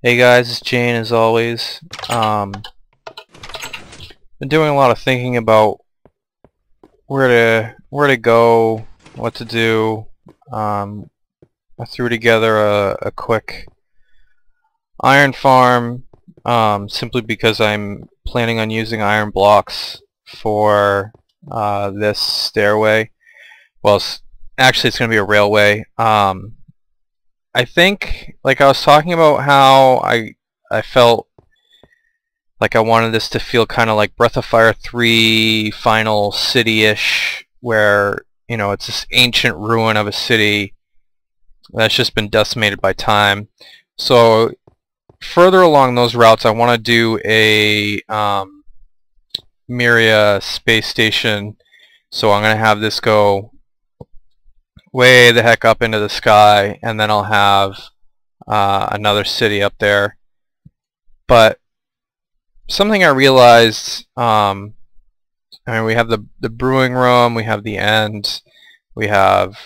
Hey guys, it's Jane as always. Been doing a lot of thinking about where to go, what to do. I threw together a quick iron farm simply because I'm planning on using iron blocks for this stairway. Well, actually it's going to be a railway. I think, like I was talking about how I felt like I wanted this to feel kind of like Breath of Fire 3 Final City-ish, where, you know, it's this ancient ruin of a city that's just been decimated by time. So further along those routes, I want to do a Miria space station. So I'm going to have this go way the heck up into the sky, and then I'll have another city up there. But something I realized, I mean, we have the brewing room, we have the end, we have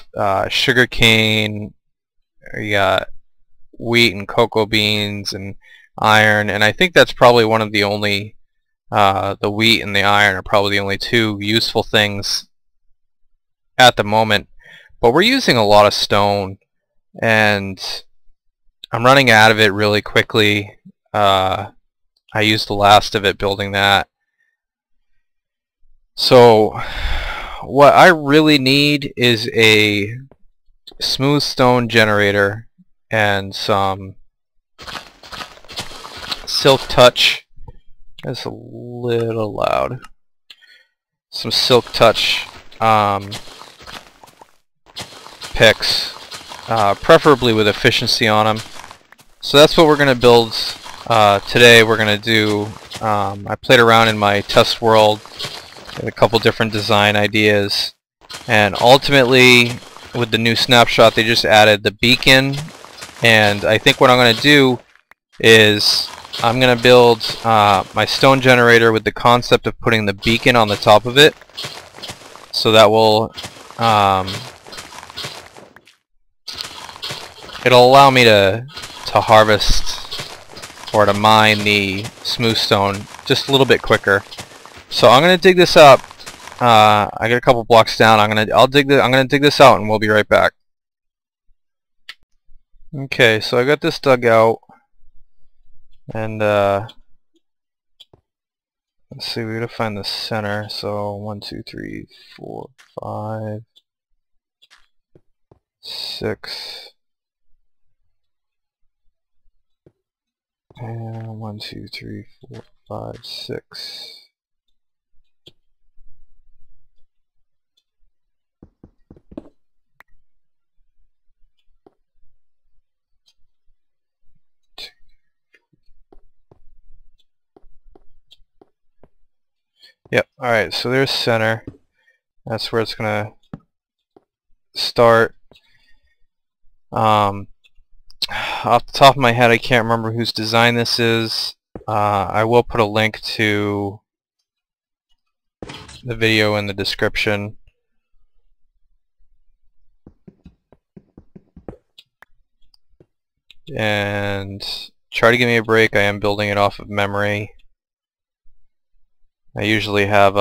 sugar cane, we got wheat and cocoa beans and iron, and I think that's probably one of the only, the wheat and the iron are probably the only two useful things at the moment. But we're using a lot of stone, and I'm running out of it really quickly. I used the last of it building that. So what I really need is a smooth stone generator and some silk touch. That's a little loud. Some silk touch picks, preferably with efficiency on them. So that's what we're going to build today. We're going to do, I played around in my test world with a couple different design ideas, and ultimately with the new snapshot they just added the beacon, and I think what I'm going to do is I'm going to build my stone generator with the concept of putting the beacon on the top of it, so that will it'll allow me to harvest or to mine the smooth stone just a little bit quicker. So I'm gonna dig this up. I got a couple blocks down. I'm gonna dig this out, and we'll be right back. Okay, so I got this dug out, and let's see. We gotta find the center. So 1, 2, 3, 4, 5, 6. And 1, 2, 3, 4, 5, 6. Yep, alright, so there's center. That's where it's gonna start. Off the top of my head, I can't remember whose design this is. I will put a link to the video in the description. And try to give me a break. I am building it off of memory. I usually have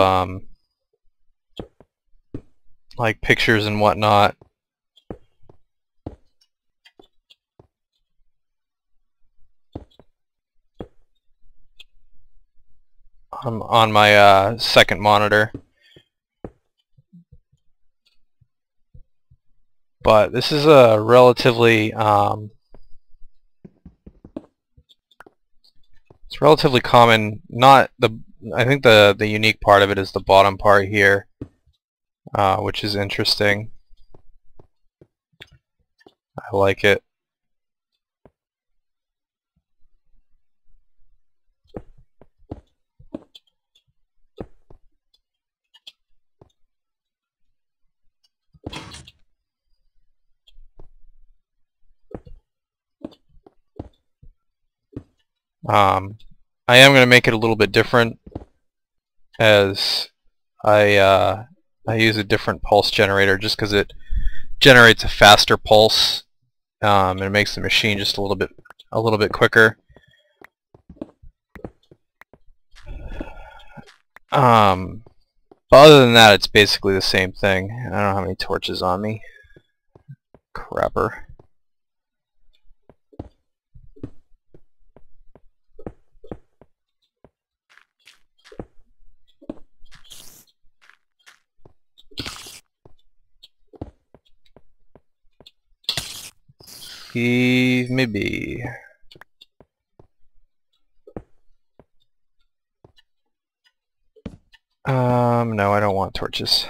like pictures and whatnot. On my second monitor, but this is a relatively it's relatively common. Not the I think the unique part of it is the bottom part here, which is interesting. I like it. I am going to make it a little bit different, as I use a different pulse generator just because it generates a faster pulse, and it makes the machine just a little bit quicker. But other than that, it's basically the same thing. I don't have any torches on me. Crapper. Maybe. No, I don't want torches.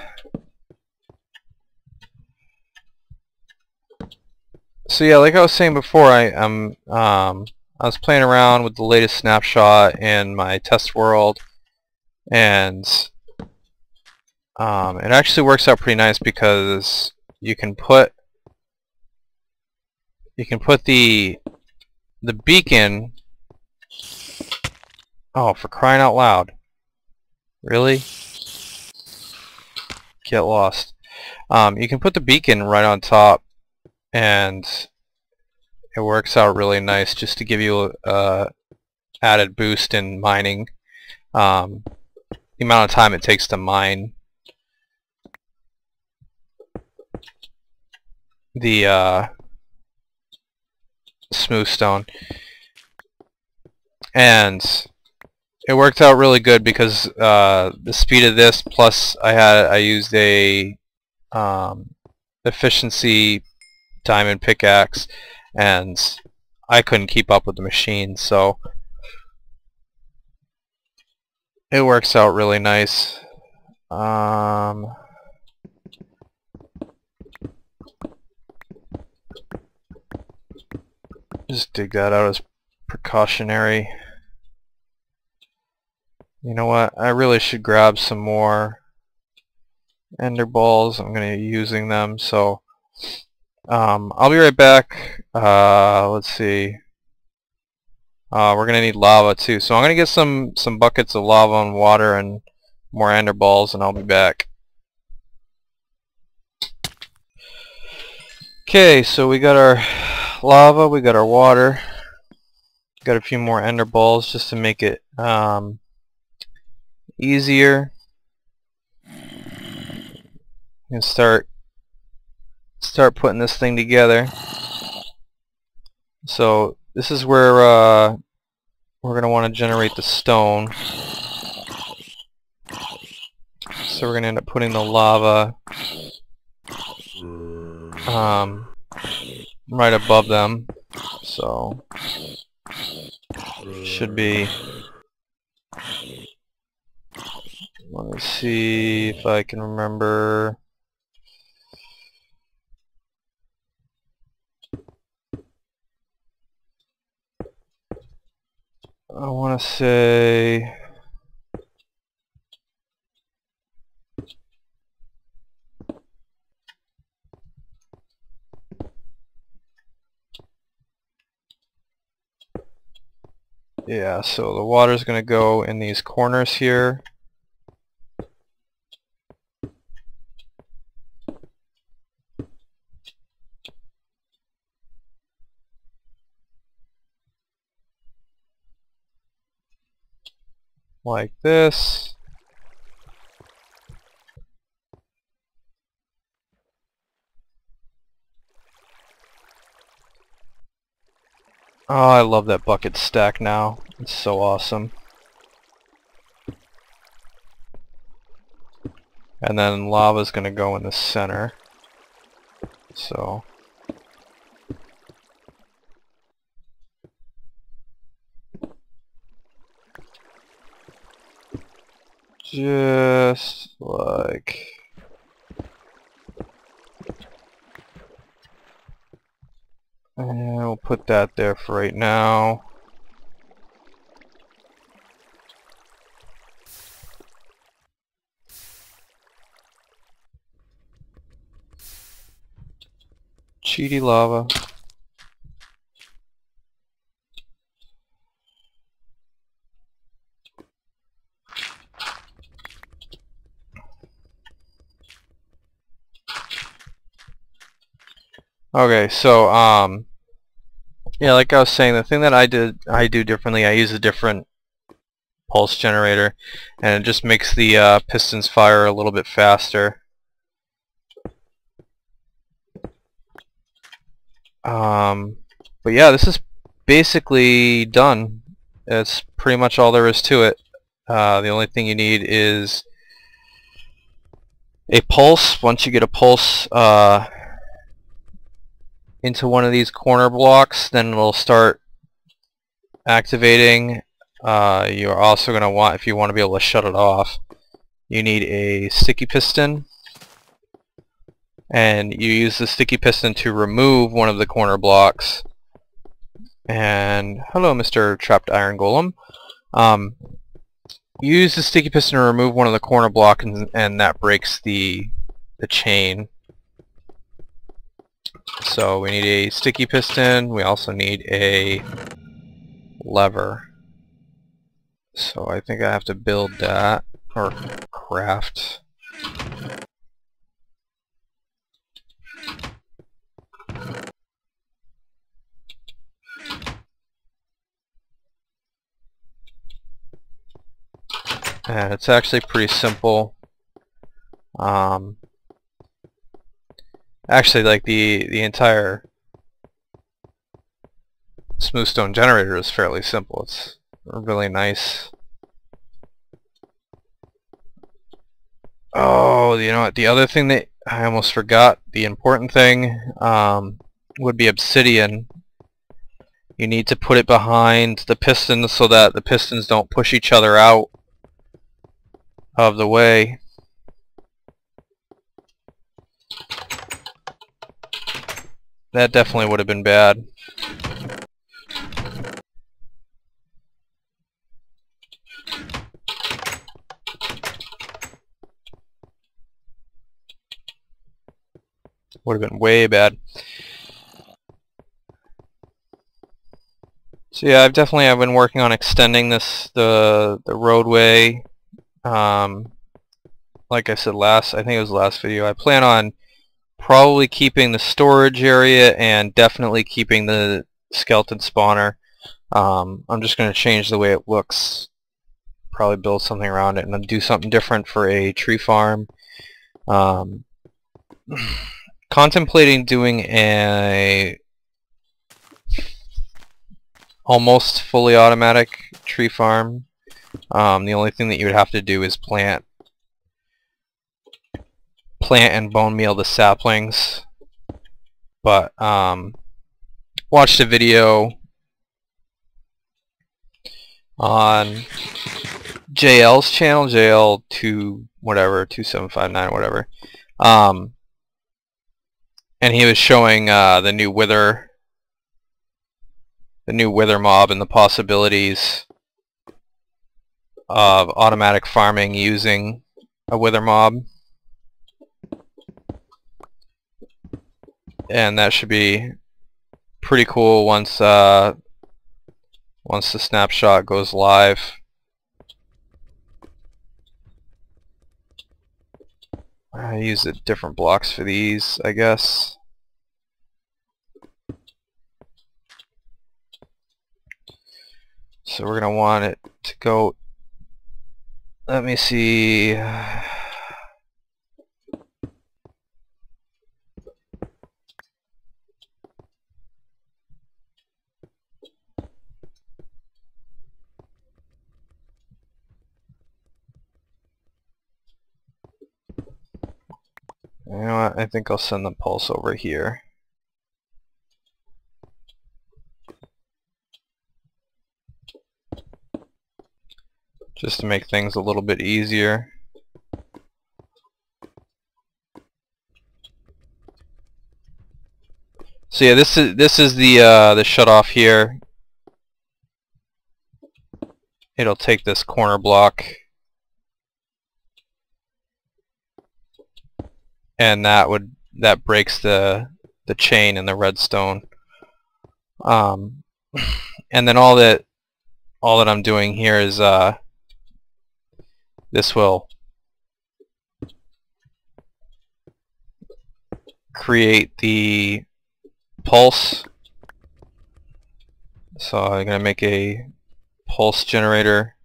So yeah, like I was saying before, I was playing around with the latest snapshot in my test world, and it actually works out pretty nice because you can put the beacon. Oh, for crying out loud! Really? Get lost. You can put the beacon right on top, and it works out really nice just to give you a added boost in mining. The amount of time it takes to mine the smooth stone, and it worked out really good because the speed of this, plus I used a efficiency diamond pickaxe, and I couldn't keep up with the machine, so it works out really nice. Just dig that out as precautionary. You know what? I really should grab some more ender balls. I'm going to be using them, so I'll be right back. Let's see. We're going to need lava too, so I'm going to get some buckets of lava and water and more ender balls, and I'll be back. Okay, so we got our lava, we got our water, got a few more ender balls just to make it easier. And start putting this thing together. So this is where we're going to want to generate the stone. So we're going to end up putting the lava right above them. So should be. Let me see if I can remember. I want to say yeah, so the water's going to go in these corners here. Like this. Oh, I love that bucket stack now. It's so awesome. And then lava's going to go in the center. So just like and we'll put that there for right now. Cheaty lava. Okay, so yeah, like I was saying, the thing that I do differently, I use a different pulse generator, and it just makes the pistons fire a little bit faster. But yeah, this is basically done. That's pretty much all there is to it. The only thing you need is a pulse. Once you get a pulse into one of these corner blocks, then it'll start activating. You're also going to want, if you want to be able to shut it off, you need a sticky piston, and you use the sticky piston to remove one of the corner blocks. And hello, Mr. Trapped Iron Golem. You use the sticky piston to remove one of the corner blocks, and that breaks the chain. So we need a sticky piston. We also need a lever. So I think I have to build that, or craft. And it's actually pretty simple. Actually, like the entire smooth stone generator is fairly simple. It's really nice. Oh, you know what? The other thing that I almost forgot, the important thing, would be obsidian. You need to put it behind the pistons so that the pistons don't push each other out of the way. That definitely would have been bad. Would have been way bad. So yeah, I've been working on extending the roadway. Like I said I think it was the last video, I plan on probably keeping the storage area and definitely keeping the skeleton spawner. I'm just going to change the way it looks, probably build something around it, and then do something different for a tree farm. Contemplating doing a almost fully automatic tree farm. The only thing that you would have to do is plant and bone meal the saplings. But watched a video on JL's channel, JL2 whatever, 2759 whatever, and he was showing the new wither mob and the possibilities of automatic farming using a wither mob. And that should be pretty cool once the snapshot goes live. I use the different blocks for these, I guess. So we're gonna want it to go. Let me see. You know what? I think I'll send the pulse over here. Just to make things a little bit easier. So yeah, this is the shut off here. It'll take this corner block, and that breaks the chain and the redstone. And then all that I'm doing here is this will create the pulse. So I'm gonna make a pulse generator.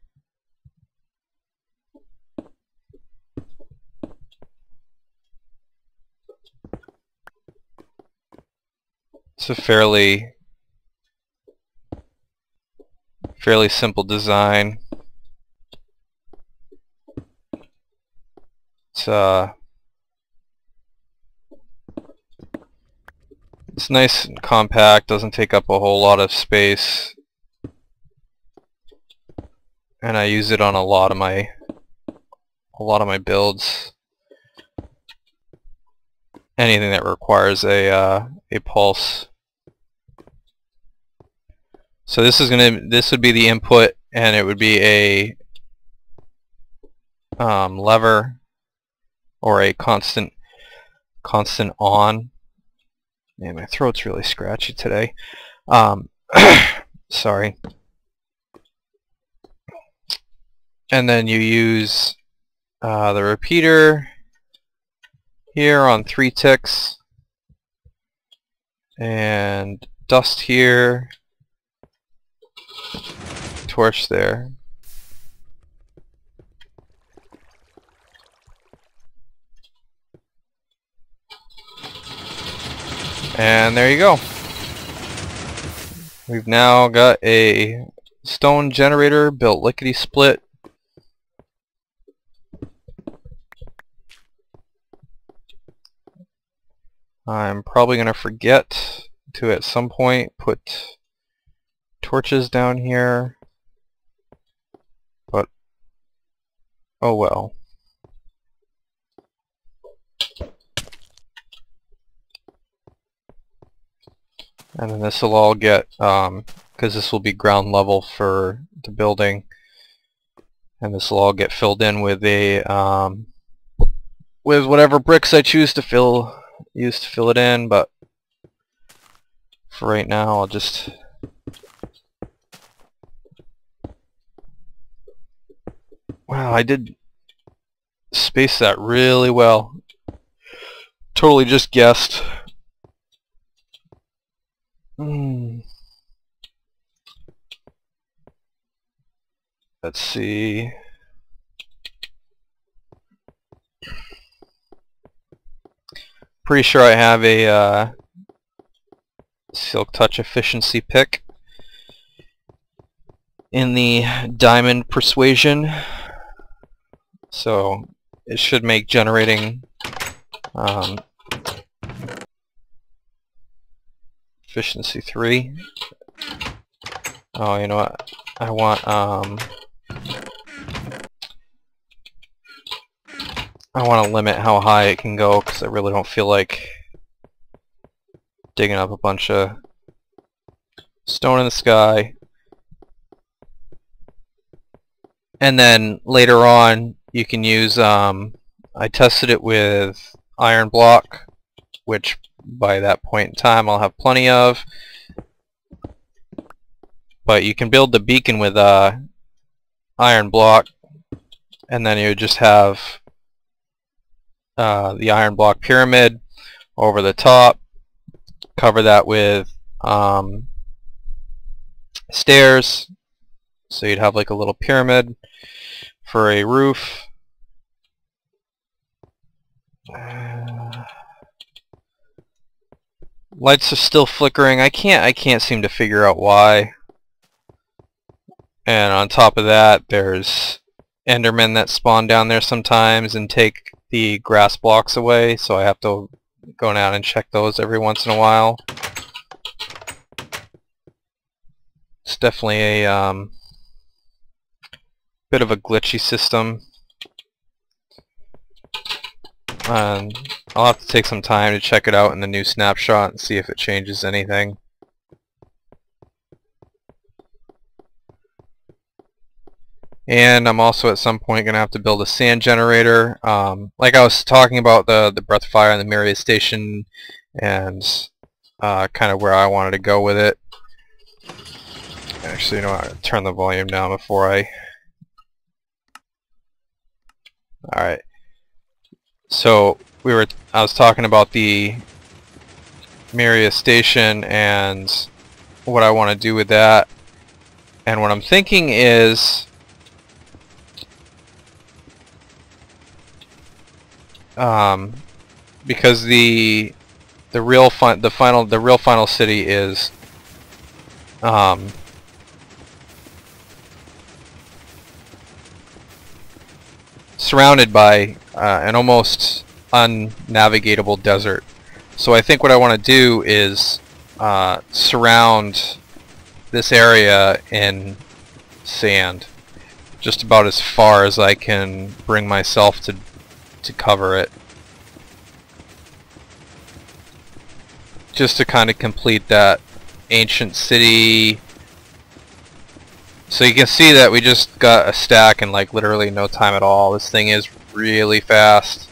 It's a fairly simple design. It's nice and compact, doesn't take up a whole lot of space, and I use it on a lot of my builds. Anything that requires a pulse. So this would be the input, and it would be a lever or a constant on. Man, my throat's really scratchy today. Sorry. And then you use the repeater here on 3 ticks, and dust here, torch there. And there you go. We've now got a stone generator built lickety-split. I'm probably going to forget to at some point put torches down here, but oh well. And then this will all get, because this will be ground level for the building, and this will all get filled in with with whatever bricks I choose to use to fill it in. But for right now, I'll just wow, I did space that really well. Totally just guessed. Let's see. Pretty sure I have a Silk Touch efficiency pick in the Diamond Persuasion, so it should make generating efficiency 3. Oh, you know what? I want to limit how high it can go, because I really don't feel like digging up a bunch of stone in the sky. And then later on you can use, I tested it with iron block, which by that point in time I'll have plenty of. But you can build the beacon with iron block, and then you just have the iron block pyramid over the top, cover that with stairs, so you'd have like a little pyramid for a roof. Lights are still flickering. I can't seem to figure out why. And on top of that, there's Endermen that spawn down there sometimes and take the grass blocks away, so I have to go down and check those every once in a while. It's definitely a bit of a glitchy system. And I'll have to take some time to check it out in the new snapshot and see if it changes anything. And I'm also at some point going to have to build a sand generator. Like I was talking about the Breath of Fire and the Myriad Station, and kind of where I wanted to go with it. Actually, you know what? I'll turn the volume down before I... Alright. So I was talking about the Myriad Station and what I want to do with that. And what I'm thinking is... because the the real final city is surrounded by an almost unnavigatable desert. So I think what I want to do is surround this area in sand, just about as far as I can bring myself to cover it, just to kind of complete that ancient city. So you can see that we just got a stack in like literally no time at all. This thing is really fast.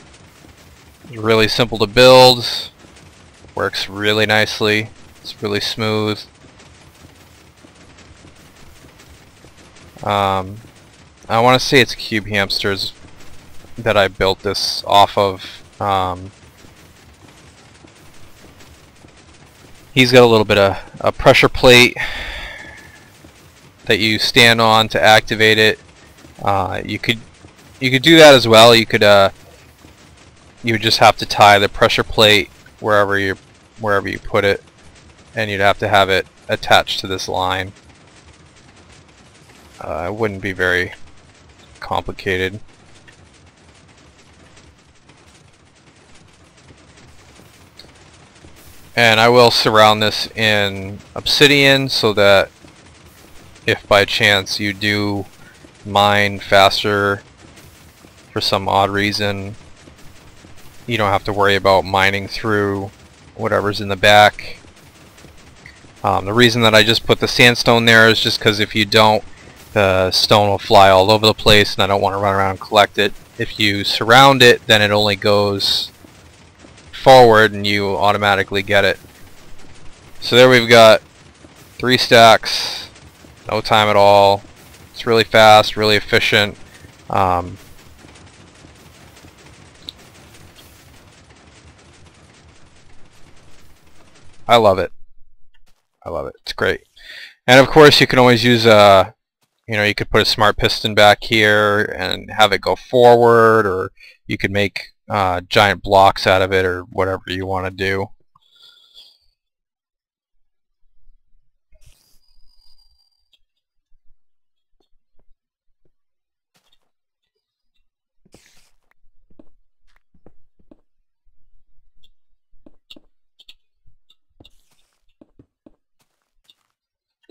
It's really simple to build. Works really nicely. It's really smooth. I want to say it's Cube Hamsters that I built this off of. He's got a little bit of a pressure plate that you stand on to activate it. You could do that as well. You would just have to tie the pressure plate wherever you put it, and you'd have to have it attached to this line. It wouldn't be very complicated. And I will surround this in obsidian so that if by chance you do mine faster for some odd reason, you don't have to worry about mining through whatever's in the back. The reason that I just put the sandstone there is just because if you don't, the stone will fly all over the place and I don't want to run around and collect it. If you surround it, then it only goes forward and you automatically get it. So there we've got 3 stacks, no time at all. It's really fast, really efficient. I love it. I love it. It's great. And of course you can always use you could put a smart piston back here and have it go forward, or you could make giant blocks out of it, or whatever you want to do.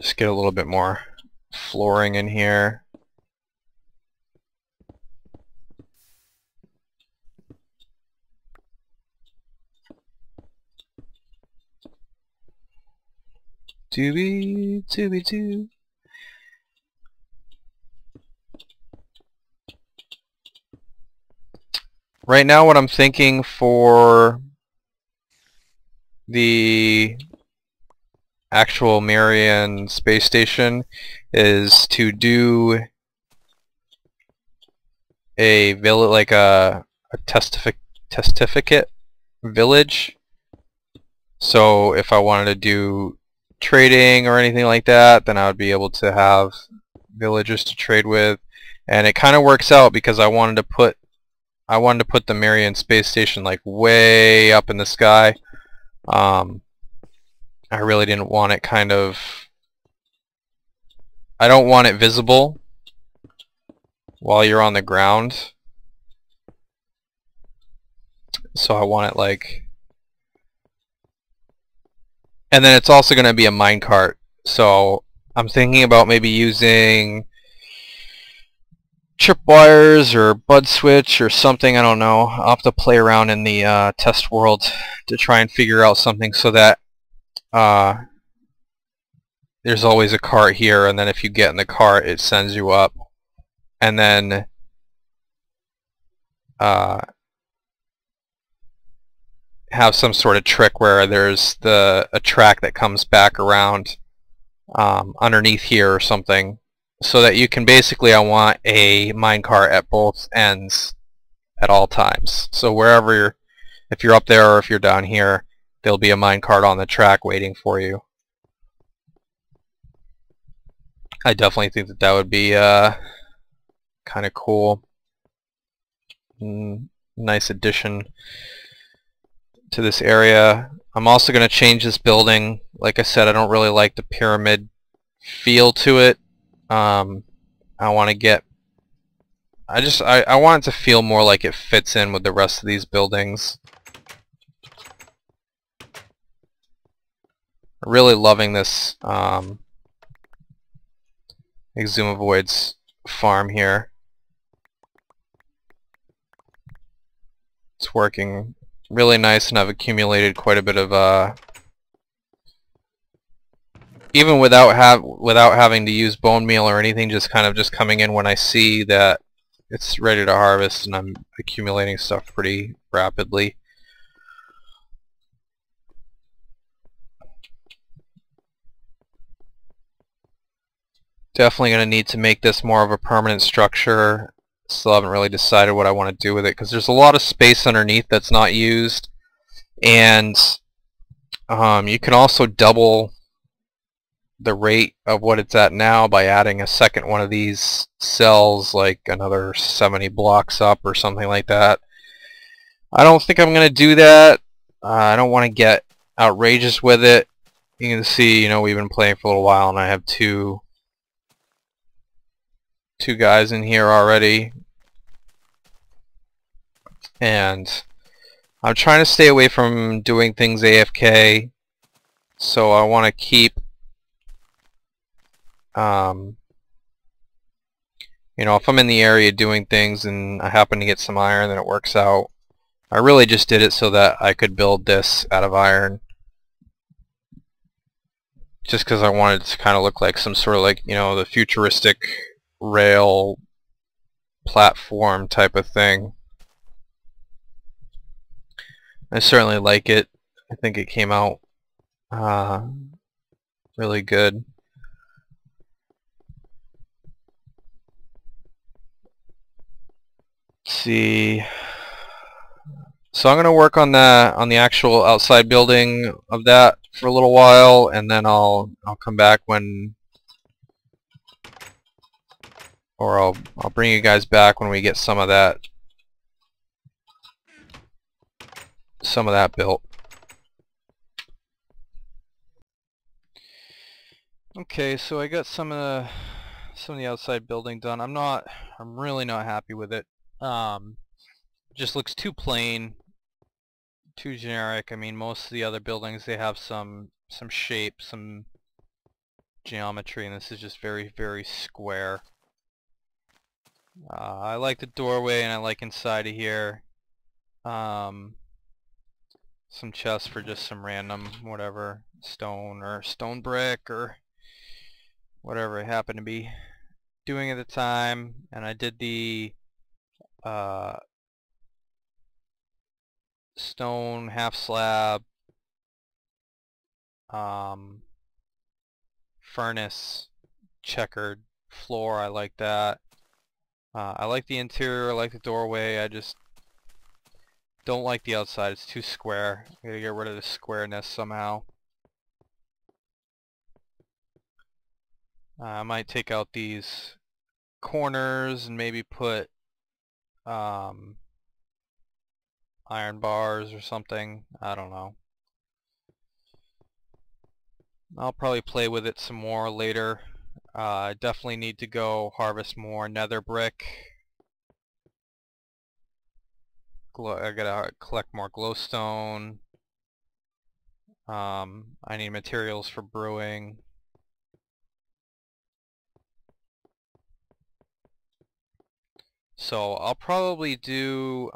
Just get a little bit more flooring in here. Doobie doobie doo. Right now what I'm thinking for the actual Marian space station is to do a village, like a testificate village. So if I wanted to do trading or anything like that, then I would be able to have villagers to trade with. And it kind of works out because I wanted to put the Marian space station like way up in the sky. I really didn't want it I don't want it visible while you're on the ground. So I want it like... And then it's also going to be a minecart. So I'm thinking about maybe using tripwires or bud switch or something. I don't know. I'll have to play around in the test world to try and figure out something so that there's always a cart here, and then if you get in the cart it sends you up, and then have some sort of trick where there's a track that comes back around underneath here or something, so that you can basically, I want a minecart at both ends at all times. So wherever if you're up there or if you're down here, there'll be a minecart on the track waiting for you. I definitely think that would be kind of cool. Nice addition to this area. I'm also going to change this building. Like I said, I don't really like the pyramid feel to it. I want to get I want it to feel more like it fits in with the rest of these buildings. Really loving this Exhumavoids farm here. It's working really nice, and I've accumulated quite a bit of even without having to use bone meal or anything, just kind of just coming in when I see that it's ready to harvest, and I'm accumulating stuff pretty rapidly. Definitely going to need to make this more of a permanent structure. Still haven't really decided what I want to do with it, because there's a lot of space underneath that's not used, and you can also double the rate of what it's at now by adding a second one of these cells, like another 70 blocks up or something like that. I don't think I'm going to do that. I don't want to get outrageous with it. You can see, we've been playing for a little while, and I have two guys in here already, and I'm trying to stay away from doing things AFK, so I want to keep if I'm in the area doing things and I happen to get some iron, then it works out. I really just did it so that I could build this out of iron, just because I wanted it to kind of look like some sort of the futuristic rail platform type of thing. I certainly like it. I think it came out really good. Let's see. So I'm going to work on the actual outside building of that for a little while, and then I'll come back I'll bring you guys back when we get some of that built. Okay, so I got some of the outside building done. I'm really not happy with it. It just looks too plain, too generic. I mean, most of the other buildings, they have some shape, some geometry, and this is just very, very square. I like the doorway, and I like inside of here some chests for just some random whatever, stone or stone brick or whatever I happen to be doing at the time. And I did the stone half slab furnace checkered floor. I like that. I like the interior, I like the doorway. I just don't like the outside. It's too square. I gotta get rid of the squareness somehow. I might take out these corners and maybe put iron bars or something. I don't know. I'll probably play with it some more later. I definitely need to go harvest more nether brick. I gotta collect more glowstone. I need materials for brewing. So I'll probably do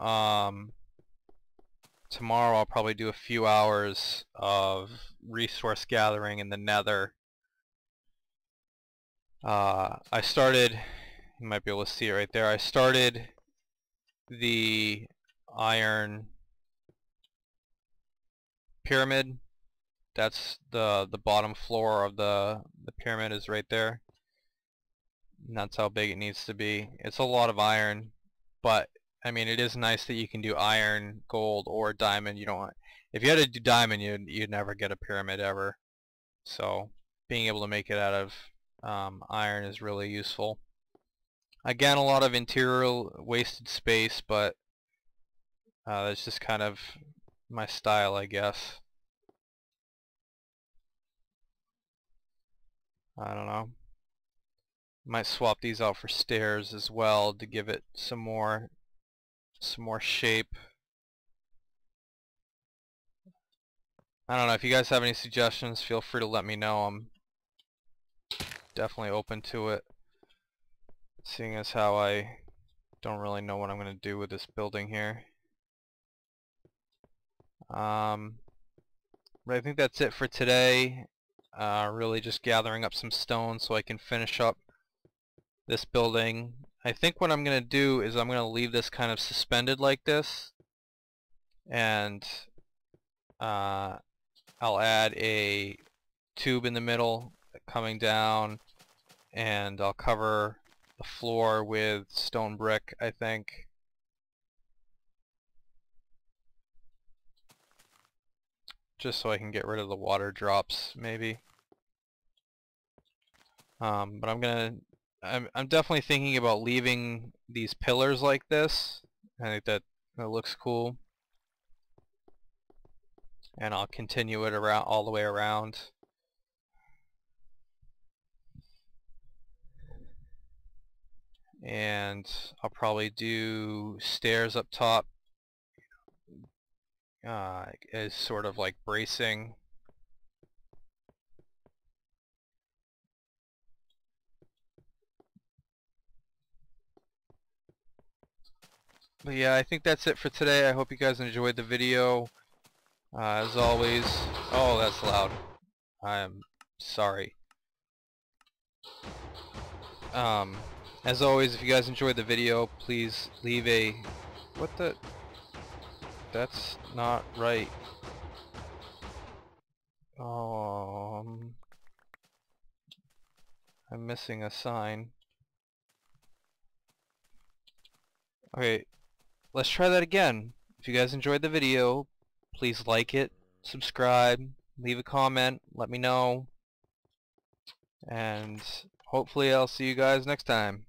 tomorrow I'll probably do a few hours of resource gathering in the nether. I started, you might be able to see it right there, I started the iron pyramid. That's the bottom floor of the pyramid is right there. And that's how big it needs to be. It's a lot of iron, but I mean, it is nice that you can do iron, gold, or diamond. You don't. If you had to do diamond, you'd never get a pyramid ever. So being able to make it out of iron is really useful. Again, a lot of interior wasted space, but that's just kind of my style, I guess. I don't know. Might swap these out for stairs as well to give it some more shape. I don't know, if you guys have any suggestions, feel free to let me know. I'm definitely open to it, seeing as how I don't really know what I'm going to do with this building here. But I think that's it for today. Really just gathering up some stone so I can finish up this building. I think what I'm going to do is I'm going to leave this kind of suspended like this, and I'll add a tube in the middle coming down, and I'll cover the floor with stone brick, I think. Just so I can get rid of the water drops, maybe. But I'm definitely thinking about leaving these pillars like this. I think that looks cool. And I'll continue it around all the way around. And I'll probably do stairs up top as sort of like bracing. But yeah, I think that's it for today. I hope you guys enjoyed the video. As always, oh, that's loud. I'm sorry. As always, if you guys enjoyed the video, please leave a... What the... That's not right. I'm missing a sign. Okay, let's try that again. If you guys enjoyed the video, please like it, subscribe, leave a comment, let me know, and hopefully I'll see you guys next time.